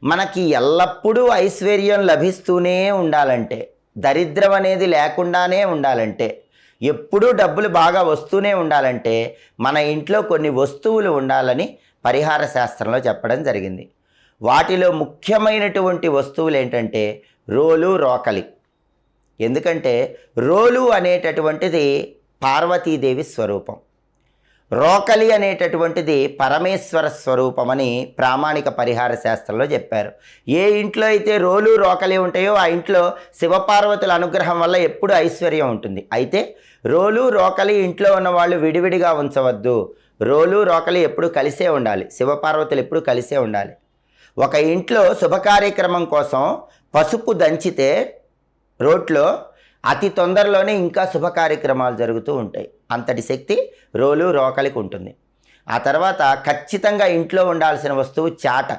మనకి ఎల్లప్పుడూ ఐశ్వర్యం లభిస్తూనే ఉండాలంటే, దరిద్రం అనేది లేకుండానే ఉండాలంటే, ఎప్పుడూ డబ్బులు బాగా వస్తూనే ఉండాలంటే మన ఇంట్లో కొన్ని వస్తువులు ఉండాలని పరిహార శాస్త్రంలో చెప్పడం జరిగింది. వాటిలో ముఖ్యమైనటువంటి వస్తువులు ఏంటంటే రోలు, రోకలి. ఎందుకంటే రోలు అనేటటువంటిది పార్వతీదేవి స్వరూపం, రోకలి అనేటటువంటిది పరమేశ్వర స్వరూపమని ప్రామాణిక పరిహార శాస్త్రంలో చెప్పారు. ఏ ఇంట్లో అయితే రోలు, రోకలి ఉంటాయో ఆ ఇంట్లో శివపార్వతుల అనుగ్రహం వల్ల ఎప్పుడు ఐశ్వర్యం ఉంటుంది. అయితే రోలు, రోకలి ఇంట్లో ఉన్న వాళ్ళు విడివిడిగా ఉంచవద్దు. రోలు, రోకలి ఎప్పుడు కలిసే ఉండాలి, శివపార్వతులు ఎప్పుడు కలిసే ఉండాలి. ఒక ఇంట్లో శుభకార్యక్రమం కోసం పసుపు దంచితే రోట్లో అతి తొందరలోనే ఇంకా శుభ కార్యక్రమాలు జరుగుతూ ఉంటాయి. అంతటి శక్తి రోలు, రోకలికి ఉంటుంది. ఆ తర్వాత ఖచ్చితంగా ఇంట్లో ఉండాల్సిన వస్తువు చాట.